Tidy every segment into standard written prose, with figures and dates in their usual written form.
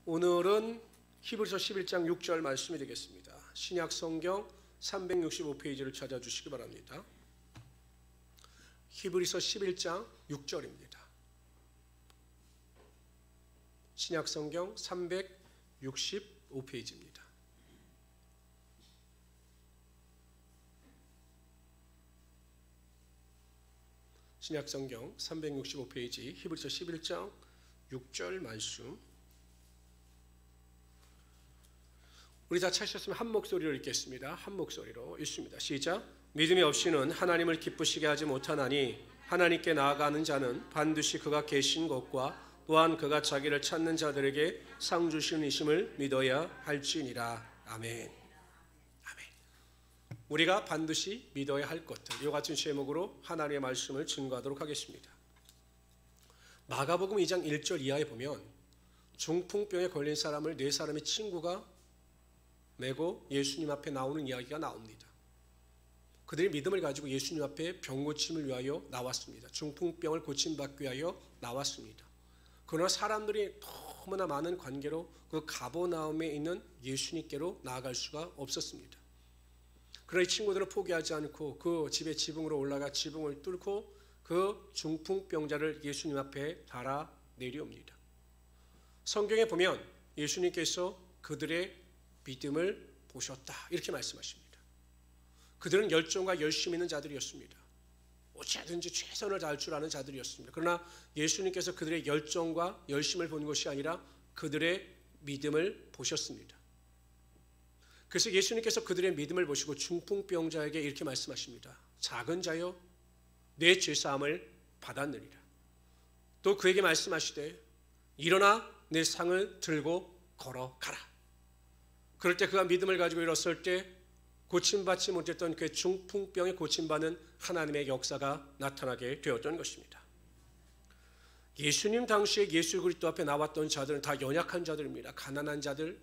오늘은 히브리서 11장 6절 말씀이 되겠습니다. 신약 성경 365페이지를 찾아주시기 바랍니다. 히브리서 11장 6절입니다. 신약 성경 365페이지입니다. 신약 성경 365페이지 히브리서 11장 6절 말씀. 우리 다 찾으셨으면 한 목소리로 읽겠습니다. 한 목소리로 읽습니다. 시작. 믿음이 없이는 하나님을 기쁘시게 하지 못하나니 하나님께 나아가는 자는 반드시 그가 계신 것과 또한 그가 자기를 찾는 자들에게 상 주시는 이심을 믿어야 할지니라. 아멘. 아멘. 우리가 반드시 믿어야 할 것들, 이와 같은 제목으로 하나님의 말씀을 증거하도록 하겠습니다. 마가복음 2장 1절 이하에 보면 중풍병에 걸린 사람을 네 사람의 친구가 메고 예수님 앞에 나오는 이야기가 나옵니다. 그들이 믿음을 가지고 예수님 앞에 병 고침을 위하여 나왔습니다. 중풍병을 고침받기 위하여 나왔습니다. 그러나 사람들이 너무나 많은 관계로 그 가버나움에 있는 예수님께로 나아갈 수가 없었습니다. 그러나 이 친구들은 포기하지 않고 그 집의 지붕으로 올라가 지붕을 뚫고 그 중풍병자를 예수님 앞에 달아 내려옵니다. 성경에 보면 예수님께서 그들의 믿음을 보셨다 이렇게 말씀하십니다. 그들은 열정과 열심이 있는 자들이었습니다. 어찌든지 최선을 다할 줄 아는 자들이었습니다. 그러나 예수님께서 그들의 열정과 열심을 본 것이 아니라 그들의 믿음을 보셨습니다. 그래서 예수님께서 그들의 믿음을 보시고 중풍병자에게 이렇게 말씀하십니다. 작은 자여 내 죄사함을 받았느니라. 또 그에게 말씀하시되 일어나 내 상을 들고 걸어가라. 그럴 때 그가 믿음을 가지고 일었을 때 고침받지 못했던 그 중풍병에 고침받는 하나님의 역사가 나타나게 되었던 것입니다. 예수님 당시에 예수 그리스도 앞에 나왔던 자들은 다 연약한 자들입니다. 가난한 자들,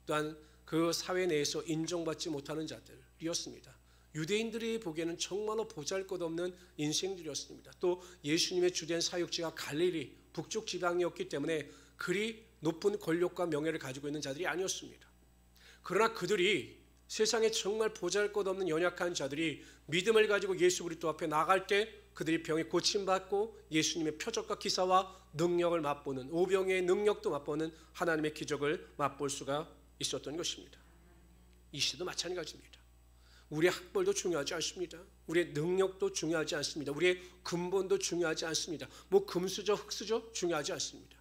또한 그 사회 내에서 인정받지 못하는 자들이었습니다. 유대인들이 보기에는 정말로 보잘것없는 인생들이었습니다. 또 예수님의 주된 사역지가 갈릴리 북쪽 지방이었기 때문에 그리 높은 권력과 명예를 가지고 있는 자들이 아니었습니다. 그러나 그들이 세상에 정말 보잘것없는 연약한 자들이 믿음을 가지고 예수 그리스도 앞에 나갈 때 그들이 병에 고침받고 예수님의 표적과 기사와 능력을 맛보는, 오병의 능력도 맛보는 하나님의 기적을 맛볼 수가 있었던 것입니다. 이 시대도 마찬가지입니다. 우리의 학벌도 중요하지 않습니다. 우리의 능력도 중요하지 않습니다. 우리의 근본도 중요하지 않습니다. 뭐 금수저 흙수저 중요하지 않습니다.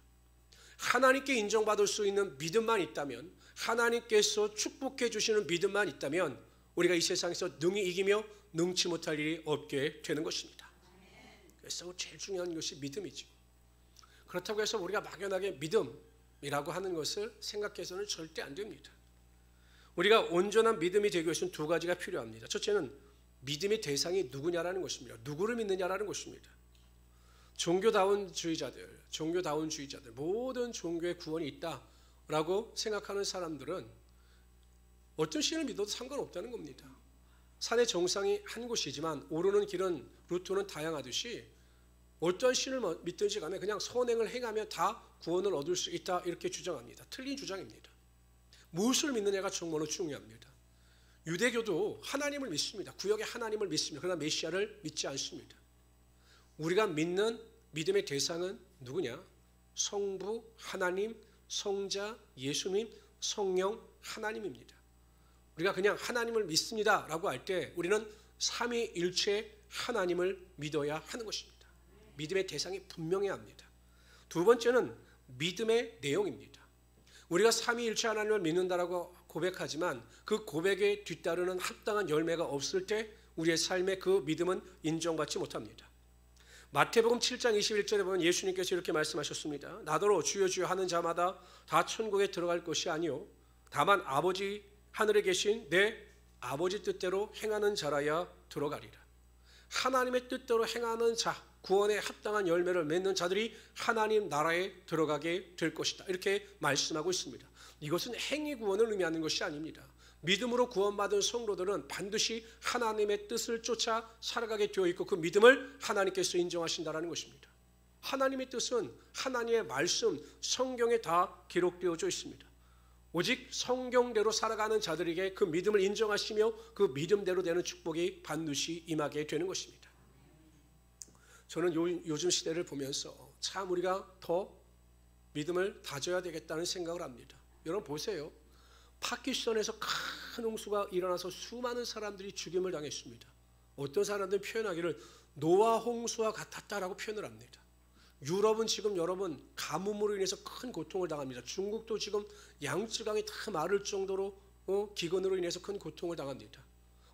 하나님께 인정받을 수 있는 믿음만 있다면, 하나님께서 축복해 주시는 믿음만 있다면 우리가 이 세상에서 능히 이기며 능치 못할 일이 없게 되는 것입니다. 그래서 제일 중요한 것이 믿음이죠. 그렇다고 해서 우리가 막연하게 믿음이라고 하는 것을 생각해서는 절대 안 됩니다. 우리가 온전한 믿음이 되기 위해서는 두 가지가 필요합니다. 첫째는 믿음의 대상이 누구냐라는 것입니다. 누구를 믿느냐라는 것입니다. 종교다운 주의자들, 모든 종교에 구원이 있다라고 생각하는 사람들은 어떤 신을 믿어도 상관없다는 겁니다. 산의 정상이 한 곳이지만 오르는 길은, 루트는 다양하듯이 어떤 신을 믿든지 간에 그냥 선행을 행하면 다 구원을 얻을 수 있다 이렇게 주장합니다. 틀린 주장입니다. 무엇을 믿느냐가 정말로 중요합니다. 유대교도 하나님을 믿습니다. 구약의 하나님을 믿습니다. 그러나 메시아를 믿지 않습니다. 우리가 믿는 믿음의 대상은 누구냐? 성부 하나님, 성자 예수님, 성령 하나님입니다. 우리가 그냥 하나님을 믿습니다 라고 할 때 우리는 삼위일체 하나님을 믿어야 하는 것입니다. 믿음의 대상이 분명해야 합니다. 두 번째는 믿음의 내용입니다. 우리가 삼위일체 하나님을 믿는다라고 고백하지만 그 고백에 뒤따르는 합당한 열매가 없을 때 우리의 삶의 그 믿음은 인정받지 못합니다. 마태복음 7장 21절에 보면 예수님께서 이렇게 말씀하셨습니다. 나더러 주여 주여 하는 자마다 다 천국에 들어갈 것이 아니요 다만 아버지 하늘에 계신 내 아버지 뜻대로 행하는 자라야 들어가리라. 하나님의 뜻대로 행하는 자, 구원에 합당한 열매를 맺는 자들이 하나님 나라에 들어가게 될 것이다. 이렇게 말씀하고 있습니다. 이것은 행위 구원을 의미하는 것이 아닙니다. 믿음으로 구원받은 성도들은 반드시 하나님의 뜻을 쫓아 살아가게 되어 있고 그 믿음을 하나님께서 인정하신다는 것입니다. 하나님의 뜻은 하나님의 말씀, 성경에 다 기록되어져 있습니다. 오직 성경대로 살아가는 자들에게 그 믿음을 인정하시며 그 믿음대로 되는 축복이 반드시 임하게 되는 것입니다. 저는 요즘 시대를 보면서 참 우리가 더 믿음을 다져야 되겠다는 생각을 합니다. 여러분 보세요. 파키스탄에서 큰 홍수가 일어나서 수많은 사람들이 죽임을 당했습니다. 어떤 사람들은 표현하기를 노아 홍수와 같았다라고 표현을 합니다. 유럽은 지금 여러분 가뭄으로 인해서 큰 고통을 당합니다. 중국도 지금 양쯔강이 다 마를 정도로 기근으로 인해서 큰 고통을 당합니다.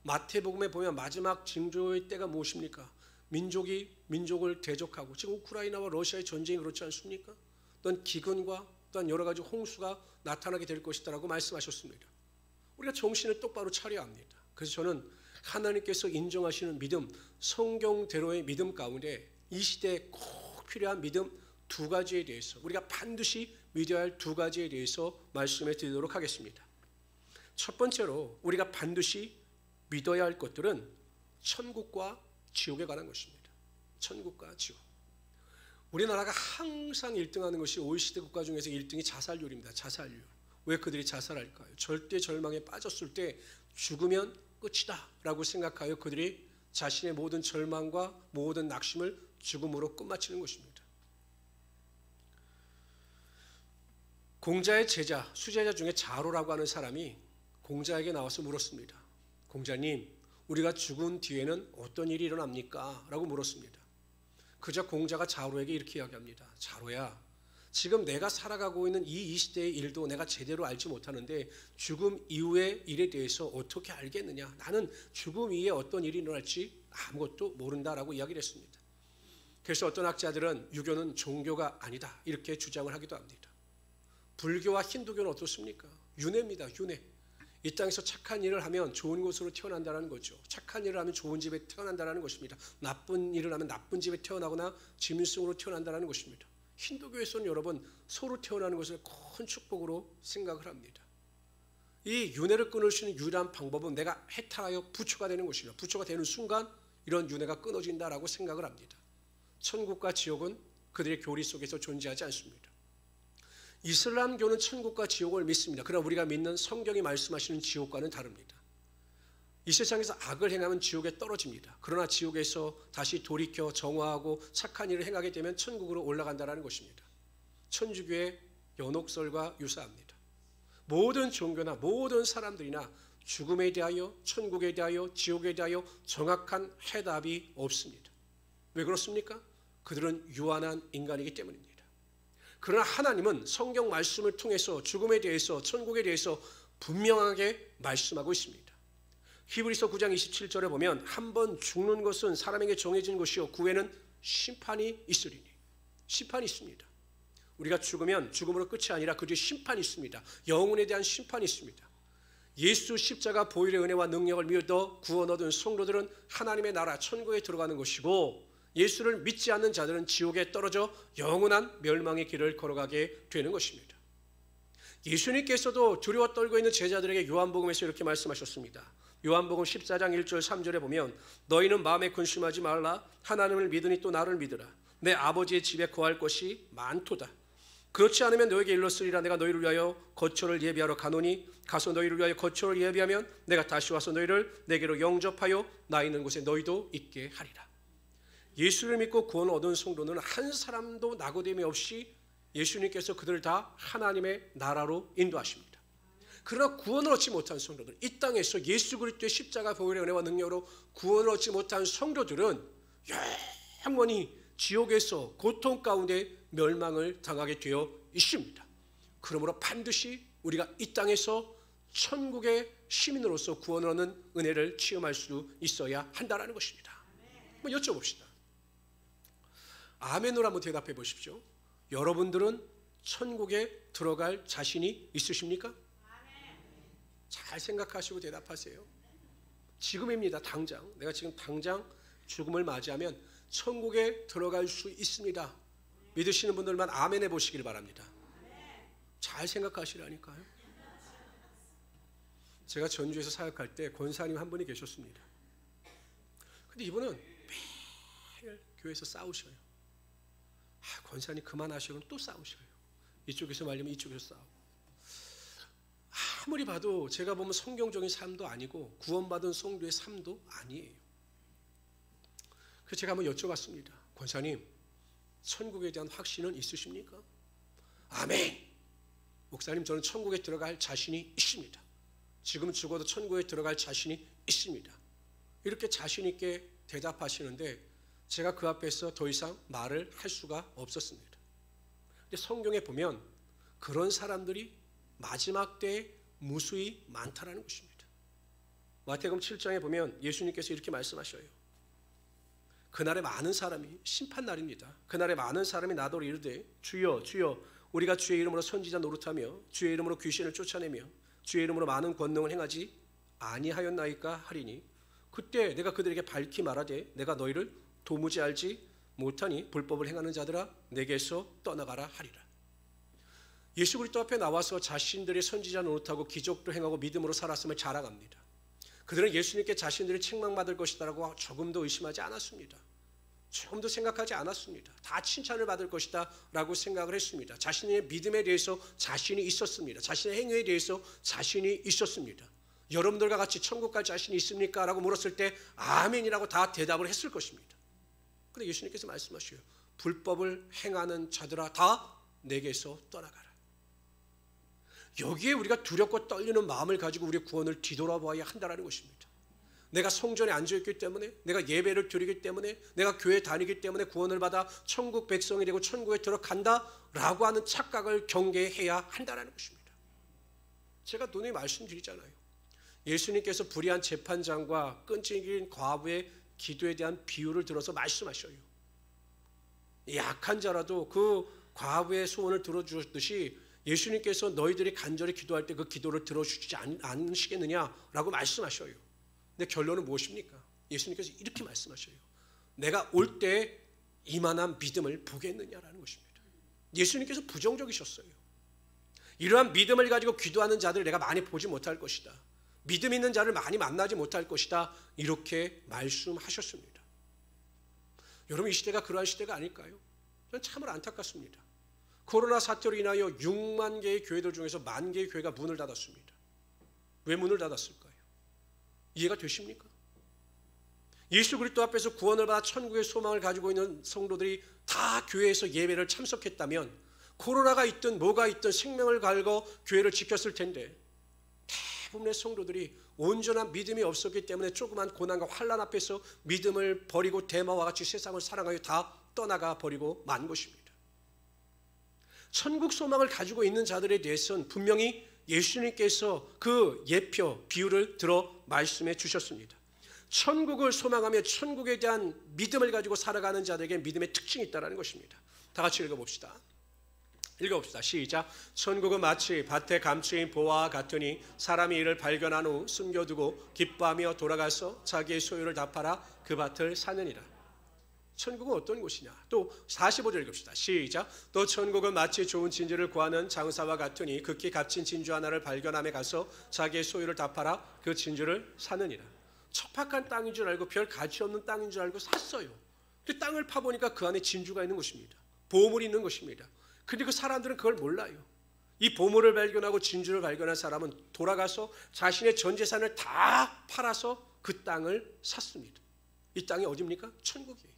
마태복음에 보면 마지막 징조의 때가 무엇입니까? 민족이 민족을 대적하고, 지금 우크라이나와 러시아의 전쟁이 그렇지 않습니까? 또한 기근과 또한 여러 가지 홍수가 나타나게 될 것이다라고 말씀하셨습니다. 우리가 정신을 똑바로 차려야 합니다. 그래서 저는 하나님께서 인정하시는 믿음, 성경대로의 믿음 가운데 이 시대에 꼭 필요한 믿음 두 가지에 대해서, 우리가 반드시 믿어야 할 두 가지에 대해서 말씀해 드리도록 하겠습니다. 첫 번째로 우리가 반드시 믿어야 할 것들은 천국과 지옥에 관한 것입니다. 천국과 지옥. 우리나라가 항상 1등하는 것이 OECD 국가 중에서 1등이 자살률입니다. 자살률. 왜 그들이 자살할까요? 절대 절망에 빠졌을 때 죽으면 끝이다 라고 생각하여 그들이 자신의 모든 절망과 모든 낙심을 죽음으로 끝마치는 것입니다. 공자의 제자, 수제자 중에 자로라고 하는 사람이 공자에게 나와서 물었습니다. 공자님, 우리가 죽은 뒤에는 어떤 일이 일어납니까? 라고 물었습니다. 그저 공자가 자로에게 이렇게 이야기합니다. 자로야, 지금 내가 살아가고 있는 이 시대의 일도 내가 제대로 알지 못하는데 죽음 이후의 일에 대해서 어떻게 알겠느냐? 나는 죽음 이후에 어떤 일이 일어날지 아무것도 모른다라고 이야기를 했습니다. 그래서 어떤 학자들은 유교는 종교가 아니다 이렇게 주장을 하기도 합니다. 불교와 힌두교는 어떻습니까? 윤회입니다. 윤회. 이 땅에서 착한 일을 하면 좋은 곳으로 태어난다는 거죠. 착한 일을 하면 좋은 집에 태어난다는 것입니다. 나쁜 일을 하면 나쁜 집에 태어나거나 짐승으로 태어난다는 것입니다. 힌두교에서는 여러분 소로 태어나는 것을 큰 축복으로 생각을 합니다. 이 윤회를 끊을 수 있는 유일한 방법은 내가 해탈하여 부처가 되는 것입니다. 부처가 되는 순간 이런 윤회가 끊어진다라고 생각을 합니다. 천국과 지옥은 그들의 교리 속에서 존재하지 않습니다. 이슬람교는 천국과 지옥을 믿습니다. 그러나 우리가 믿는 성경이 말씀하시는 지옥과는 다릅니다. 이 세상에서 악을 행하면 지옥에 떨어집니다. 그러나 지옥에서 다시 돌이켜 정화하고 착한 일을 행하게 되면 천국으로 올라간다는 것입니다. 천주교의 연옥설과 유사합니다. 모든 종교나 모든 사람들이나 죽음에 대하여, 천국에 대하여, 지옥에 대하여 정확한 해답이 없습니다. 왜 그렇습니까? 그들은 유한한 인간이기 때문입니다. 그러나 하나님은 성경 말씀을 통해서 죽음에 대해서, 천국에 대해서 분명하게 말씀하고 있습니다. 히브리서 9장 27절에 보면 한 번 죽는 것은 사람에게 정해진 것이요 그 후에는 심판이 있으리니. 심판이 있습니다. 우리가 죽으면 죽음으로 끝이 아니라 그 뒤에 심판이 있습니다. 영혼에 대한 심판이 있습니다. 예수 십자가 보혈의 은혜와 능력을 믿어 구원 얻은 성도들은 하나님의 나라 천국에 들어가는 것이고, 예수를 믿지 않는 자들은 지옥에 떨어져 영원한 멸망의 길을 걸어가게 되는 것입니다. 예수님께서도 두려워 떨고 있는 제자들에게 요한복음에서 이렇게 말씀하셨습니다. 요한복음 14장 1절 3절에 보면 너희는 마음에 근심하지 말라. 하나님을 믿으니 또 나를 믿으라. 내 아버지의 집에 거할 것이 많도다. 그렇지 않으면 너에게 일렀으리라. 내가 너희를 위하여 거처를 예비하러 가노니 가서 너희를 위하여 거처를 예비하면 내가 다시 와서 너희를 내게로 영접하여 나 있는 곳에 너희도 있게 하리라. 예수를 믿고 구원 얻은 성도는 한 사람도 낙오됨이 없이 예수님께서 그들을 다 하나님의 나라로 인도하십니다. 그러나 구원을 얻지 못한 성도들, 이 땅에서 예수 그리스도의 십자가 보혈의 은혜와 능력으로 구원을 얻지 못한 성도들은 영원히 지옥에서 고통 가운데 멸망을 당하게 되어 있습니다. 그러므로 반드시 우리가 이 땅에서 천국의 시민으로서 구원을 얻는 은혜를 체험할 수 있어야 한다는 것입니다. 한번 여쭤봅시다. 아멘으로 한번 대답해 보십시오. 여러분들은 천국에 들어갈 자신이 있으십니까? 잘 생각하시고 대답하세요. 지금입니다. 당장. 내가 지금 당장 죽음을 맞이하면 천국에 들어갈 수 있습니다. 믿으시는 분들만 아멘 해보시길 바랍니다. 잘 생각하시라니까요. 제가 전주에서 사역할 때 권사님 한 분이 계셨습니다. 근데 이분은 매일 교회에서 싸우셔요. 권사님 그만하시고 또 싸우셔요. 이쪽에서 말리면 이쪽에서 싸우고. 아무리 봐도 제가 보면 성경적인 삶도 아니고 구원받은 성도의 삶도 아니에요. 그래서 제가 한번 여쭤봤습니다. 권사님, 천국에 대한 확신은 있으십니까? 아멘. 목사님, 저는 천국에 들어갈 자신이 있습니다. 지금 죽어도 천국에 들어갈 자신이 있습니다. 이렇게 자신 있게 대답하시는데 제가 그 앞에서 더 이상 말을 할 수가 없었습니다. 근데 성경에 보면 그런 사람들이 마지막 때에 무수히 많다라는 것입니다. 마태복음 7장에 보면 예수님께서 이렇게 말씀하셔요. 그날에 많은 사람이, 심판날입니다. 그날에 많은 사람이 나더러 이르되 주여 주여 우리가 주의 이름으로 선지자 노릇하며 주의 이름으로 귀신을 쫓아내며 주의 이름으로 많은 권능을 행하지 아니하였나이까 하리니 그때 내가 그들에게 밝히 말하되 내가 너희를 도무지 알지 못하니 불법을 행하는 자들아 내게서 떠나가라 하리라. 예수 그리스도 앞에 나와서 자신들의 선지자 노릇하고 기적도 행하고 믿음으로 살았음을 자랑합니다. 그들은 예수님께 자신들이 책망받을 것이다라고 조금도 의심하지 않았습니다. 조금도 생각하지 않았습니다. 다 칭찬을 받을 것이다 라고 생각을 했습니다. 자신의 믿음에 대해서 자신이 있었습니다. 자신의 행위에 대해서 자신이 있었습니다. 여러분들과 같이 천국 갈 자신이 있습니까? 라고 물었을 때 아멘이라고 다 대답을 했을 것입니다. 그런데 예수님께서 말씀하셔요. 불법을 행하는 자들아 다 내게서 떠나가라. 여기에 우리가 두렵고 떨리는 마음을 가지고 우리의 구원을 뒤돌아보아야 한다는 것입니다. 내가 성전에 앉아있기 때문에, 내가 예배를 드리기 때문에, 내가 교회 다니기 때문에 구원을 받아 천국 백성이 되고 천국에 들어간다라고 하는 착각을 경계해야 한다는 것입니다. 제가 누누이 말씀드리잖아요. 예수님께서 불의한 재판장과 끈질긴 과부의 기도에 대한 비유를 들어서 말씀하셔요. 약한 자라도 그 과부의 소원을 들어주셨듯이 예수님께서 너희들이 간절히 기도할 때 그 기도를 들어주지 않으시겠느냐라고 말씀하셔요. 근데 결론은 무엇입니까? 예수님께서 이렇게 말씀하셔요. 내가 올 때 이만한 믿음을 보겠느냐라는 것입니다. 예수님께서 부정적이셨어요. 이러한 믿음을 가지고 기도하는 자들을 내가 많이 보지 못할 것이다. 믿음 있는 자를 많이 만나지 못할 것이다. 이렇게 말씀하셨습니다. 여러분, 이 시대가 그러한 시대가 아닐까요? 저는 참으로 안타깝습니다. 코로나 사태로 인하여 6만 개의 교회들 중에서 1만 개의 교회가 문을 닫았습니다. 왜 문을 닫았을까요? 이해가 되십니까? 예수 그리스도 앞에서 구원을 받아 천국의 소망을 가지고 있는 성도들이 다 교회에서 예배를 참석했다면 코로나가 있든 뭐가 있든 생명을 걸고 교회를 지켰을 텐데 대부분의 성도들이 온전한 믿음이 없었기 때문에 조그만 고난과 환난 앞에서 믿음을 버리고 대마와 같이 세상을 사랑하여 다 떠나가 버리고 만 것입니다. 천국 소망을 가지고 있는 자들에 대해서는 분명히 예수님께서 그 예표, 비유를 들어 말씀해 주셨습니다. 천국을 소망하며 천국에 대한 믿음을 가지고 살아가는 자들에게 믿음의 특징이 있다는 것입니다. 다 같이 읽어봅시다. 시작. 천국은 마치 밭에 감추인 보화와 같으니 사람이 이를 발견한 후 숨겨두고 기뻐하며 돌아가서 자기의 소유를 다 팔아 그 밭을 사느니라. 천국은 어떤 곳이냐? 또 45절 읽읍시다. 시작. 또 천국은 마치 좋은 진주를 구하는 장사와 같으니 극히 값진 진주 하나를 발견함에 가서 자기의 소유를 다 팔아 그 진주를 사느니라. 척박한 땅인 줄 알고 별 가치 없는 땅인 줄 알고 샀어요. 근데 땅을 파보니까 그 안에 진주가 있는 것입니다. 보물이 있는 것입니다. 근데 그 사람들은 그걸 몰라요. 이 보물을 발견하고 진주를 발견한 사람은 돌아가서 자신의 전 재산을 다 팔아서 그 땅을 샀습니다. 이 땅이 어디입니까? 천국이에요.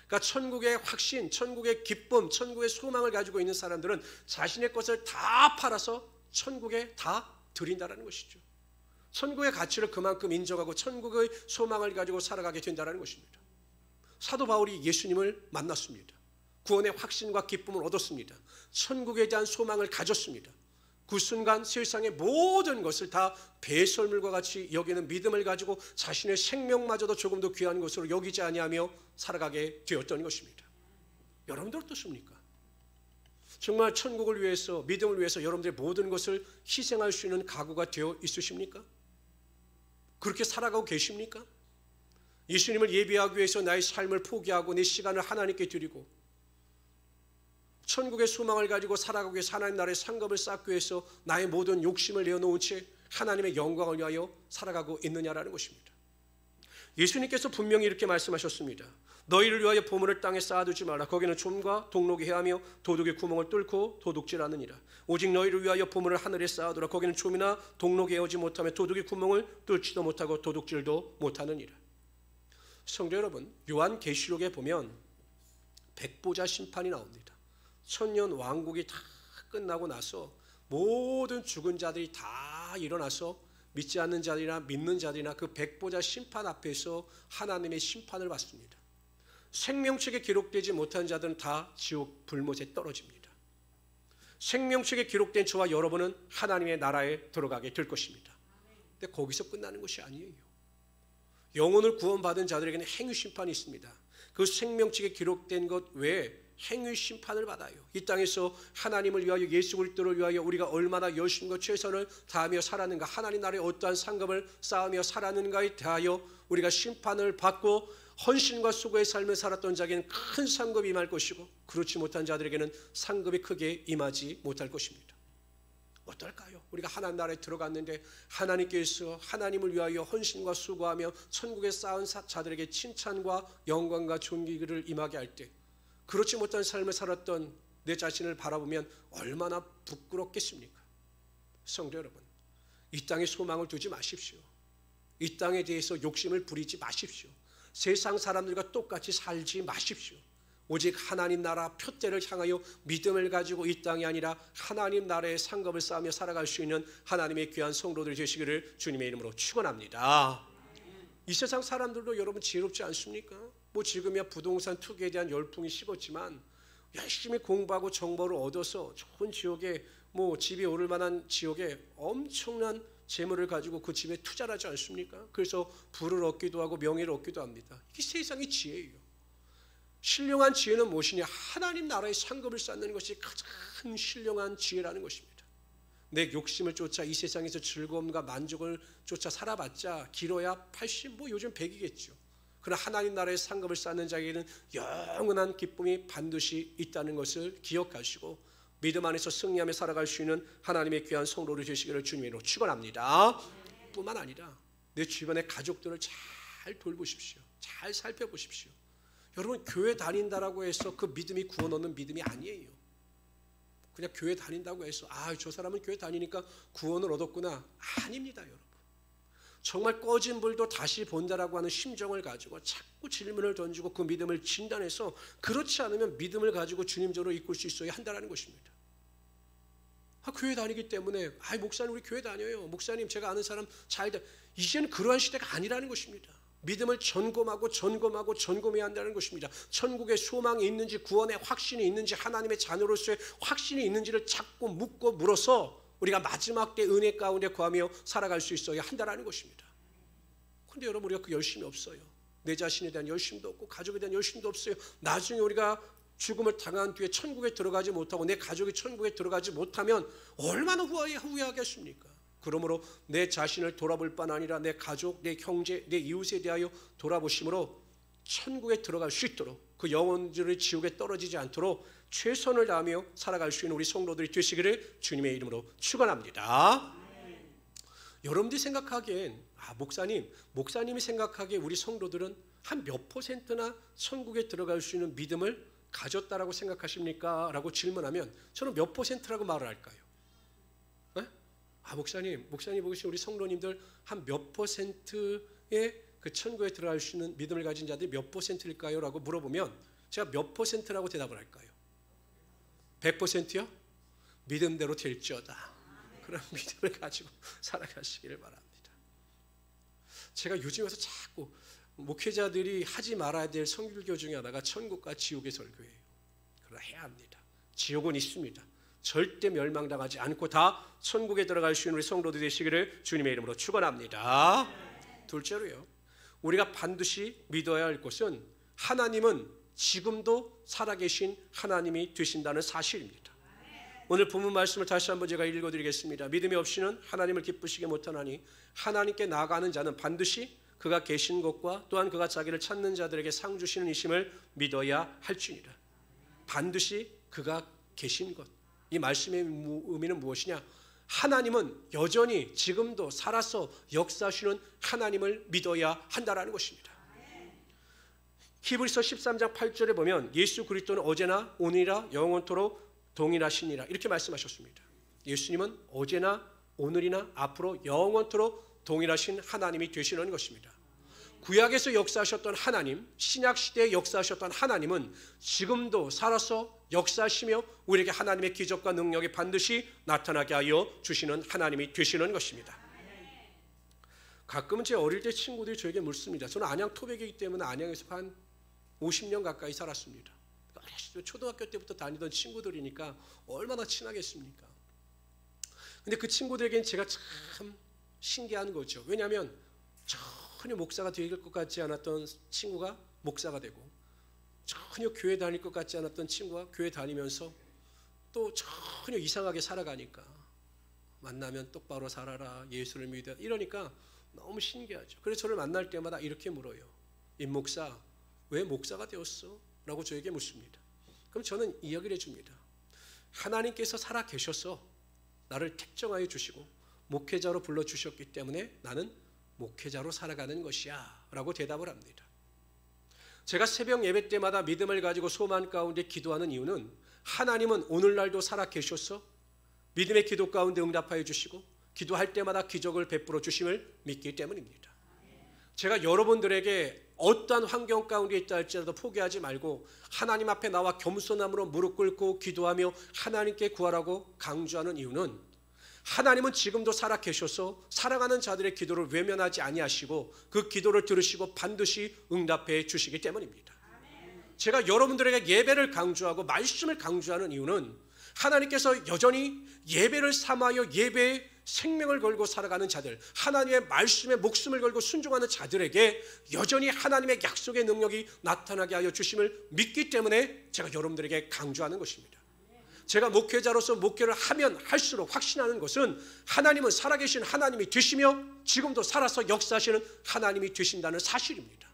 그러니까 천국의 확신, 천국의 기쁨, 천국의 소망을 가지고 있는 사람들은 자신의 것을 다 팔아서 천국에 다 드린다는 것이죠. 천국의 가치를 그만큼 인정하고 천국의 소망을 가지고 살아가게 된다는 것입니다. 사도 바울이 예수님을 만났습니다. 구원의 확신과 기쁨을 얻었습니다. 천국에 대한 소망을 가졌습니다. 그 순간 세상의 모든 것을 다 배설물과 같이 여기는 믿음을 가지고 자신의 생명마저도 조금 더 귀한 것으로 여기지 아니하며 살아가게 되었던 것입니다. 여러분들 어떻습니까? 정말 천국을 위해서, 믿음을 위해서 여러분들의 모든 것을 희생할 수 있는 각오가 되어 있으십니까? 그렇게 살아가고 계십니까? 예수님을 예비하기 위해서 나의 삶을 포기하고 내 시간을 하나님께 드리고 천국의 소망을 가지고 살아가기 위해서 하나님 나라의 상급을 쌓기 위해서 나의 모든 욕심을 내어놓은 채 하나님의 영광을 위하여 살아가고 있느냐라는 것입니다. 예수님께서 분명히 이렇게 말씀하셨습니다. 너희를 위하여 보물을 땅에 쌓아두지 말라. 거기는 좀과 동록이 해하며 도둑이 구멍을 뚫고 도둑질하느니라. 오직 너희를 위하여 보물을 하늘에 쌓아두라. 거기는 좀이나 동록이 해오지 못하며 도둑이 구멍을 뚫지도 못하고 도둑질도 못하느니라. 성도 여러분, 요한계시록에 보면 백보자 심판이 나옵니다. 천년 왕국이 다 끝나고 나서 모든 죽은 자들이 다 일어나서 믿지 않는 자들이나 믿는 자들이나 그 백보자 심판 앞에서 하나님의 심판을 받습니다. 생명책에 기록되지 못한 자들은 다 지옥 불못에 떨어집니다. 생명책에 기록된 저와 여러분은 하나님의 나라에 들어가게 될 것입니다. 근데 거기서 끝나는 것이 아니에요. 영혼을 구원받은 자들에게는 행위 심판이 있습니다. 그 생명책에 기록된 것 외에 행위 심판을 받아요. 이 땅에서 하나님을 위하여, 예수 그리스도를 위하여 우리가 얼마나 열심과 최선을 다하며 살았는가, 하나님 나라에 어떠한 상급을 쌓으며 살았는가에 대하여 우리가 심판을 받고 헌신과 수고의 삶을 살았던 자에게는 큰 상급이 임할 것이고, 그렇지 못한 자들에게는 상급이 크게 임하지 못할 것입니다. 어떨까요? 우리가 하나님 나라에 들어갔는데 하나님께서 하나님을 위하여 헌신과 수고하며 천국에 쌓은 자들에게 칭찬과 영광과 존귀를 임하게 할 때, 그렇지 못한 삶을 살았던 내 자신을 바라보면 얼마나 부끄럽겠습니까? 성도 여러분, 이 땅에 소망을 두지 마십시오. 이 땅에 대해서 욕심을 부리지 마십시오. 세상 사람들과 똑같이 살지 마십시오. 오직 하나님 나라 표대를 향하여 믿음을 가지고 이 땅이 아니라 하나님 나라의 상급을 쌓으며 살아갈 수 있는 하나님의 귀한 성도들이 되시기를 주님의 이름으로 축원합니다. 이 세상 사람들도 여러분 지혜롭지 않습니까? 뭐 지금이야 부동산 투기에 대한 열풍이 식었지만 열심히 공부하고 정보를 얻어서 좋은 지역에, 뭐 집이 오를 만한 지역에 엄청난 재물을 가지고 그 집에 투자를 하지 않습니까? 그래서 부를 얻기도 하고 명예를 얻기도 합니다. 이게 세상의 지혜예요. 신령한 지혜는 무엇이냐? 하나님 나라의 상급을 쌓는 것이 가장 신령한 지혜라는 것입니다. 내 욕심을 쫓아 이 세상에서 즐거움과 만족을 쫓아 살아봤자 길어야 80, 뭐 요즘 100이겠죠. 그러나 하나님 나라의 상급을 쌓는 자에게는 영원한 기쁨이 반드시 있다는 것을 기억하시고 믿음 안에서 승리하며 살아갈 수 있는 하나님의 귀한 성도를 되시기를 주님으로 축원합니다. 뿐만 아니라 내 주변의 가족들을 잘 돌보십시오. 잘 살펴보십시오. 여러분, 교회 다닌다라고 해서 그 믿음이 구원 얻는 믿음이 아니에요. 그냥 교회 다닌다고 해서 저 사람은 교회 다니니까 구원을 얻었구나. 아닙니다, 여러분. 정말 꺼진 불도 다시 본다라고 하는 심정을 가지고 자꾸 질문을 던지고 그 믿음을 진단해서, 그렇지 않으면 믿음을 가지고 주님적으로 이끌 수 있어야 한다는 것입니다. 교회 다니기 때문에 목사님 우리 교회 다녀요. 목사님 제가 아는 사람 잘 돼. 이제는 그러한 시대가 아니라는 것입니다. 믿음을 점검해야 한다는 것입니다. 천국에 소망이 있는지, 구원의 확신이 있는지, 하나님의 자녀로서의 확신이 있는지를 자꾸 묻고 물어서 우리가 마지막 때 은혜 가운데 거하며 살아갈 수 있어야 한다는 것입니다. 그런데 여러분, 우리가 그 열심이 없어요. 내 자신에 대한 열심도 없고 가족에 대한 열심도 없어요. 나중에 우리가 죽음을 당한 뒤에 천국에 들어가지 못하고 내 가족이 천국에 들어가지 못하면 얼마나 후회하겠습니까? 그러므로 내 자신을 돌아볼 뿐 아니라 내 가족, 내 형제, 내 이웃에 대하여 돌아보심으로 천국에 들어갈 수 있도록, 그 영혼들이 지옥에 떨어지지 않도록 최선을 다하며 살아갈 수 있는 우리 성도들이 되시기를 주님의 이름으로 축원합니다. 여러분들이 생각하기엔 목사님이 생각하기에 우리 성도들은 한 몇 %나 천국에 들어갈 수 있는 믿음을 가졌다라고 생각하십니까? 라고 질문하면 저는 몇 %라고 말을 할까요? 목사님 보시면 우리 성도님들 한 몇 %의 그 천국에 들어갈 수 있는 믿음을 가진 자들이 몇 %일까요? 라고 물어보면 제가 몇 %라고 대답을 할까요? 100%요? 믿음대로 될지어다. 그런 믿음을 가지고 살아가시기를 바랍니다. 제가 요즘 와서 자꾸 목회자들이 하지 말아야 될 선교교 중에 하나가 천국과 지옥의 설교예요. 그러나 해야 합니다. 지옥은 있습니다. 절대 멸망당하지 않고 다 천국에 들어갈 수 있는 우리 성도들 되시기를 주님의 이름으로 축원합니다. 둘째로요, 우리가 반드시 믿어야 할 것은 하나님은 지금도 살아계신 하나님이 되신다는 사실입니다. 오늘 본문 말씀을 다시 한번 제가 읽어드리겠습니다. 믿음이 없이는 하나님을 기쁘시게 못하나니 하나님께 나아가는 자는 반드시 그가 계신 것과 또한 그가 자기를 찾는 자들에게 상 주시는 이심을 믿어야 할지니라. 반드시 그가 계신 것. 이 말씀의 의미는 무엇이냐? 하나님은 여전히 지금도 살아서 역사하시는 하나님을 믿어야 한다는 것입니다. 히브리서 13장 8절에 보면 예수 그리스도는 어제나 오늘이라 영원토록 동일하시니라 이렇게 말씀하셨습니다. 예수님은 어제나 오늘이나 앞으로 영원토록 동일하신 하나님이 되시는 것입니다. 구약에서 역사하셨던 하나님, 신약 시대에 역사하셨던 하나님은 지금도 살아서 역사하시며 우리에게 하나님의 기적과 능력이 반드시 나타나게 하여 주시는 하나님이 되시는 것입니다. 가끔은 제 어릴 때 친구들이 저에게 묻습니다. 저는 안양 토백이기 때문에 안양에서 한 50년 가까이 살았습니다. 초등학교 때부터 다니던 친구들이니까 얼마나 친하겠습니까? 근데 그 친구들에겐 제가 참 신기한 거죠. 왜냐하면 전혀 목사가 될 것 같지 않았던 친구가 목사가 되고, 전혀 교회 다닐 것 같지 않았던 친구가 교회 다니면서 또 전혀 이상하게 살아가니까, 만나면 똑바로 살아라, 예수를 믿어, 이러니까 너무 신기하죠. 그래서 저를 만날 때마다 이렇게 물어요. 임 목사, 왜 목사가 되었어? 라고 저에게 묻습니다. 그럼 저는 이야기를 해줍니다. 하나님께서 살아 계셔서 나를 택정하여 주시고 목회자로 불러주셨기 때문에 나는 목회자로 살아가는 것이야 라고 대답을 합니다. 제가 새벽 예배 때마다 믿음을 가지고 소망 가운데 기도하는 이유는 하나님은 오늘날도 살아 계셔서 믿음의 기도 가운데 응답하여 주시고 기도할 때마다 기적을 베풀어 주심을 믿기 때문입니다. 제가 여러분들에게 어떠한 환경 가운데 있다 할지라도 포기하지 말고 하나님 앞에 나와 겸손함으로 무릎 꿇고 기도하며 하나님께 구하라고 강조하는 이유는 하나님은 지금도 살아 계셔서 사랑하는 자들의 기도를 외면하지 아니하시고 그 기도를 들으시고 반드시 응답해 주시기 때문입니다. 제가 여러분들에게 예배를 강조하고 말씀을 강조하는 이유는 하나님께서 여전히 예배를 삼아여 예배에 생명을 걸고 살아가는 자들, 하나님의 말씀에 목숨을 걸고 순종하는 자들에게 여전히 하나님의 약속의 능력이 나타나게 하여 주심을 믿기 때문에 제가 여러분들에게 강조하는 것입니다. 제가 목회자로서 목회를 하면 할수록 확신하는 것은 하나님은 살아계신 하나님이 되시며 지금도 살아서 역사하시는 하나님이 되신다는 사실입니다.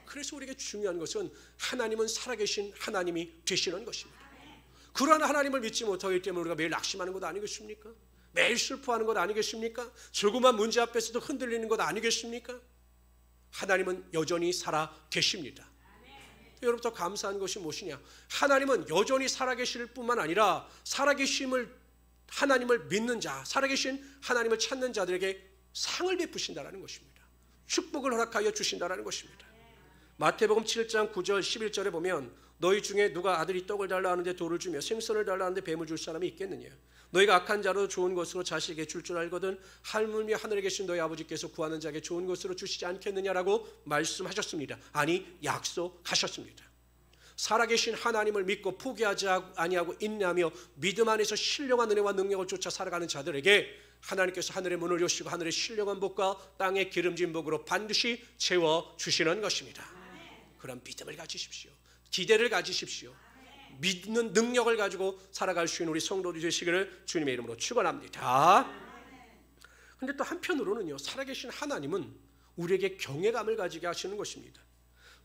그래서 우리에게 중요한 것은 하나님은 살아계신 하나님이 되시는 것입니다. 그러한 하나님을 믿지 못하기 때문에 우리가 매일 낙심하는 것 아니겠습니까? 매일 슬퍼하는 것 아니겠습니까? 조그만 문제 앞에서도 흔들리는 것 아니겠습니까? 하나님은 여전히 살아 계십니다. 여러분 더 감사한 것이 무엇이냐? 하나님은 여전히 살아계실 뿐만 아니라 살아계심을 하나님을 믿는 자, 살아계신 하나님을 찾는 자들에게 상을 베푸신다라는 것입니다. 축복을 허락하여 주신다라는 것입니다. 마태복음 7장 9절 11절에 보면 너희 중에 누가 아들이 떡을 달라 하는데 돌을 주며 생선을 달라 하는데 뱀을 줄 사람이 있겠느냐? 너희가 악한 자로 좋은 것으로 자식에게 줄 줄 알거든 하물며 하늘에 계신 너희 아버지께서 구하는 자에게 좋은 것으로 주시지 않겠느냐라고 말씀하셨습니다. 아니 약속하셨습니다. 살아계신 하나님을 믿고 포기하지 아니하고 인내하며 믿음 안에서 신령한 은혜와 능력을 쫓아 살아가는 자들에게 하나님께서 하늘의 문을 여시고 하늘의 신령한 복과 땅의 기름진 복으로 반드시 채워주시는 것입니다. 그런 믿음을 가지십시오. 기대를 가지십시오. 믿는 능력을 가지고 살아갈 수 있는 우리 성도들 되시기를 주님의 이름으로 축원합니다. 그런데 또 한편으로는요, 살아계신 하나님은 우리에게 경외감을 가지게 하시는 것입니다.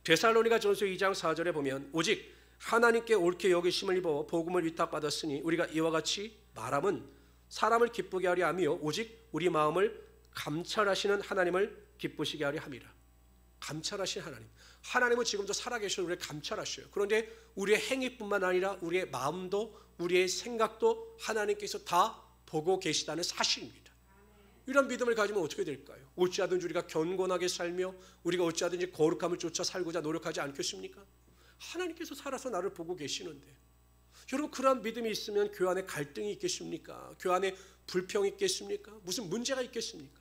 데살로니가전서 2장 4절에 보면 오직 하나님께 옳게 여기심을 입어 복음을 위탁받았으니 우리가 이와 같이 말함은 사람을 기쁘게 하려 하며 오직 우리 마음을 감찰하시는 하나님을 기쁘시게 하려 함이라. 감찰하신 하나님, 하나님은 지금도 살아계셔서 우리를 감찰하셔요. 그런데 우리의 행위뿐만 아니라 우리의 마음도 우리의 생각도 하나님께서 다 보고 계시다는 사실입니다. 이런 믿음을 가지면 어떻게 될까요? 어찌하든지 우리가 경건하게 살며 우리가 어찌하든지 거룩함을 쫓아 살고자 노력하지 않겠습니까? 하나님께서 살아서 나를 보고 계시는데, 여러분 그러한 믿음이 있으면 교회 안에 갈등이 있겠습니까? 교회 안에 불평이 있겠습니까? 무슨 문제가 있겠습니까?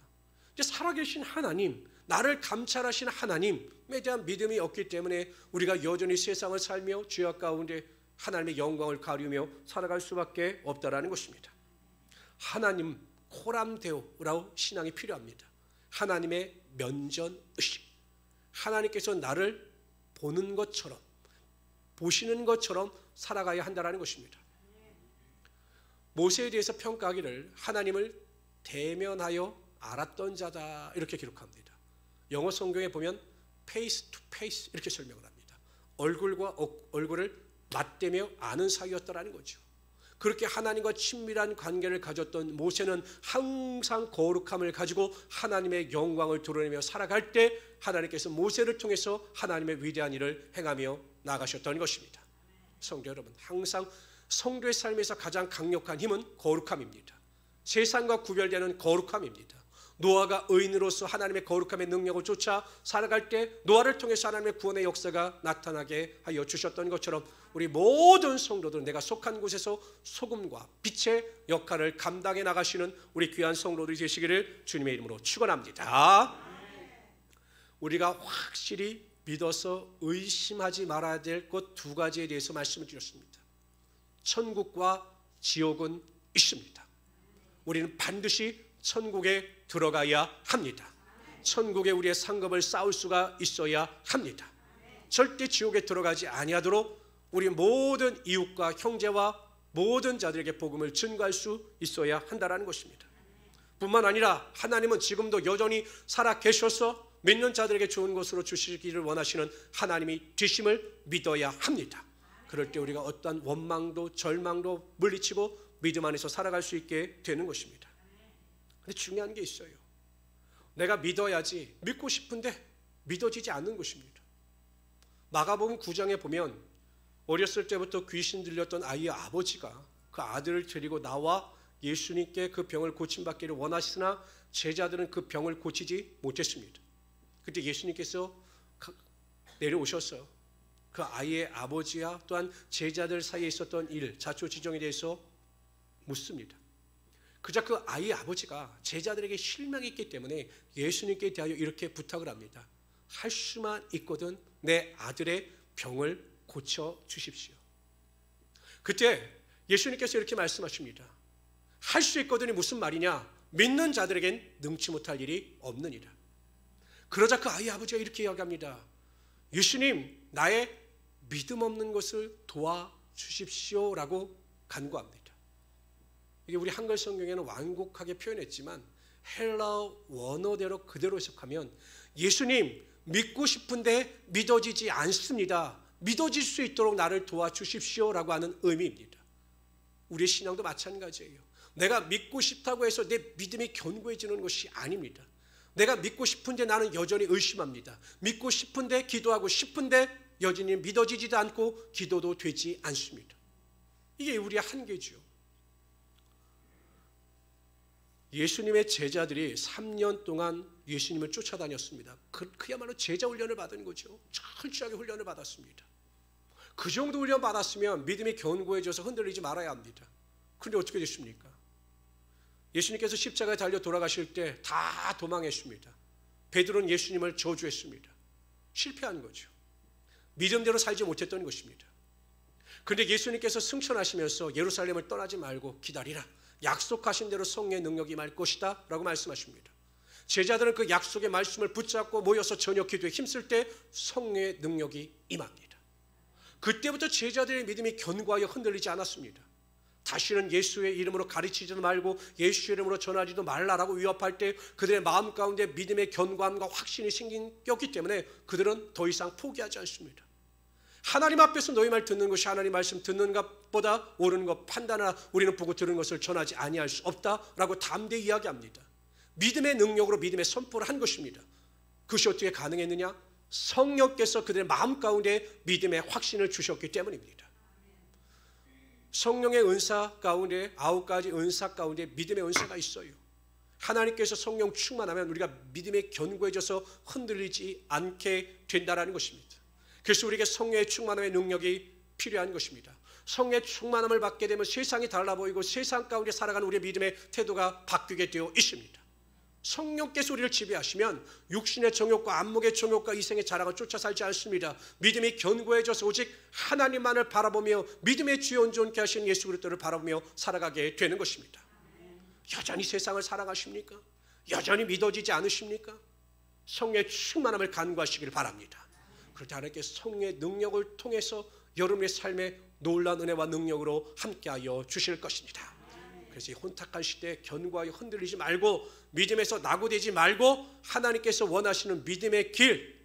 이제 살아계신 하나님, 나를 감찰하신 하나님에 대한 믿음이 없기 때문에 우리가 여전히 세상을 살며 죄악 가운데 하나님의 영광을 가리며 살아갈 수밖에 없다라는 것입니다. 하나님 코람데오라고 신앙이 필요합니다. 하나님의 면전의식, 하나님께서 나를 보는 것처럼 보시는 것처럼 살아가야 한다는 것입니다. 모세에 대해서 평가하기를 하나님을 대면하여 알았던 자다 이렇게 기록합니다. 영어 성경에 보면 face to face 이렇게 설명을 합니다. 얼굴과 얼굴을 맞대며 아는 사이였다라는 거죠. 그렇게 하나님과 친밀한 관계를 가졌던 모세는 항상 거룩함을 가지고 하나님의 영광을 드러내며 살아갈 때 하나님께서 모세를 통해서 하나님의 위대한 일을 행하며 나가셨던 것입니다. 성도 여러분, 항상 성도의 삶에서 가장 강력한 힘은 거룩함입니다. 세상과 구별되는 거룩함입니다. 노아가 의인으로서 하나님의 거룩함의 능력을 쫓아 살아갈 때 노아를 통해서 하나님의 구원의 역사가 나타나게 하여 주셨던 것처럼 우리 모든 성도들은 내가 속한 곳에서 소금과 빛의 역할을 감당해 나가시는 우리 귀한 성도들이 되시기를 주님의 이름으로 축원합니다. 우리가 확실히 믿어서 의심하지 말아야 될 것 두 가지에 대해서 말씀을 드렸습니다. 천국과 지옥은 있습니다. 우리는 반드시 천국에 들어가야 합니다. 천국에 우리의 상급을 쌓을 수가 있어야 합니다. 절대 지옥에 들어가지 아니하도록 우리 모든 이웃과 형제와 모든 자들에게 복음을 전가할 수 있어야 한다는 것입니다. 뿐만 아니라 하나님은 지금도 여전히 살아 계셔서 믿는 자들에게 좋은 것으로 주시기를 원하시는 하나님이 되심을 믿어야 합니다. 그럴 때 우리가 어떠한 원망도 절망도 물리치고 믿음 안에서 살아갈 수 있게 되는 것입니다. 근데 중요한 게 있어요. 내가 믿어야지 믿고 싶은데 믿어지지 않는 것입니다. 마가복음 9장에 보면 어렸을 때부터 귀신 들렸던 아이의 아버지가 그 아들을 데리고 나와 예수님께 그 병을 고침받기를 원하시나 제자들은 그 병을 고치지 못했습니다. 그때 예수님께서 내려오셔서 그 아이의 아버지와 또한 제자들 사이에 있었던 일, 자초지종에 대해서 묻습니다. 그저 그 아이의 아버지가 제자들에게 실망이 있기 때문에 예수님께 대하여 이렇게 부탁을 합니다. 할 수만 있거든 내 아들의 병을 고쳐 주십시오. 그때 예수님께서 이렇게 말씀하십니다. 할 수 있거든이 무슨 말이냐? 믿는 자들에겐 능치 못할 일이 없느니라. 그러자 그 아이의 아버지가 이렇게 이야기합니다. 예수님, 나의 믿음 없는 것을 도와주십시오라고 간구합니다. 이게 우리 한글 성경에는 완곡하게 표현했지만 헬라어 원어대로 그대로 해석하면 예수님, 믿고 싶은데 믿어지지 않습니다. 믿어질 수 있도록 나를 도와주십시오라고 하는 의미입니다. 우리의 신앙도 마찬가지예요. 내가 믿고 싶다고 해서 내 믿음이 견고해지는 것이 아닙니다. 내가 믿고 싶은데 나는 여전히 의심합니다. 믿고 싶은데 기도하고 싶은데 여전히 믿어지지도 않고 기도도 되지 않습니다. 이게 우리의 한계죠. 예수님의 제자들이 3년 동안 예수님을 쫓아다녔습니다. 그야말로 제자 훈련을 받은 거죠. 철저하게 훈련을 받았습니다. 그 정도 훈련 받았으면 믿음이 견고해져서 흔들리지 말아야 합니다. 그런데 어떻게 됐습니까? 예수님께서 십자가에 달려 돌아가실 때 다 도망했습니다. 베드로는 예수님을 저주했습니다. 실패한 거죠. 믿음대로 살지 못했던 것입니다. 그런데 예수님께서 승천하시면서 예루살렘을 떠나지 말고 기다리라. 약속하신 대로 성령의 능력이 임할 것이다 라고 말씀하십니다. 제자들은 그 약속의 말씀을 붙잡고 모여서 저녁 기도에 힘쓸 때 성령의 능력이 임합니다. 그때부터 제자들의 믿음이 견고하여 흔들리지 않았습니다. 다시는 예수의 이름으로 가르치지도 말고 예수 이름으로 전하지도 말라라고 위협할 때 그들의 마음 가운데 믿음의 견고함과 확신이 생겼기 때문에 그들은 더 이상 포기하지 않습니다. 하나님 앞에서 너희 말 듣는 것이 하나님 말씀 듣는 것보다 옳은 것 판단하라. 우리는 보고 들은 것을 전하지 아니할 수 없다라고 담대히 이야기합니다. 믿음의 능력으로 믿음의 선포를 한 것입니다. 그것이 어떻게 가능했느냐? 성령께서 그들의 마음 가운데 믿음의 확신을 주셨기 때문입니다. 성령의 은사 가운데 9가지 은사 가운데 믿음의 은사가 있어요. 하나님께서 성령 충만하면 우리가 믿음에 견고해져서 흔들리지 않게 된다는 것입니다. 그래서 우리에게 성령의 충만함의 능력이 필요한 것입니다. 성령의 충만함을 받게 되면 세상이 달라 보이고 세상 가운데 살아가는 우리의 믿음의 태도가 바뀌게 되어 있습니다. 성령께서 우리를 지배하시면 육신의 정욕과 안목의 정욕과 이생의 자랑을 쫓아 살지 않습니다. 믿음이 견고해져서 오직 하나님만을 바라보며 믿음의 주여 온전케 하신 예수 그리스도를 바라보며 살아가게 되는 것입니다. 여전히 세상을 살아가십니까? 여전히 믿어지지 않으십니까? 성령의 충만함을 간구하시길 바랍니다. 그럴 때 하나님께서 성령의 능력을 통해서 여러분의 삶에 놀라운 은혜와 능력으로 함께하여 주실 것입니다. 그래서 이 혼탁한 시대에 견고하게 흔들리지 말고 믿음에서 낙오되지 말고 하나님께서 원하시는 믿음의 길,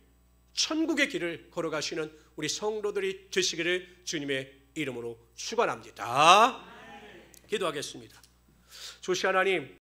천국의 길을 걸어가시는 우리 성도들이 되시기를 주님의 이름으로 축원합니다. 기도하겠습니다. 조시 하나님,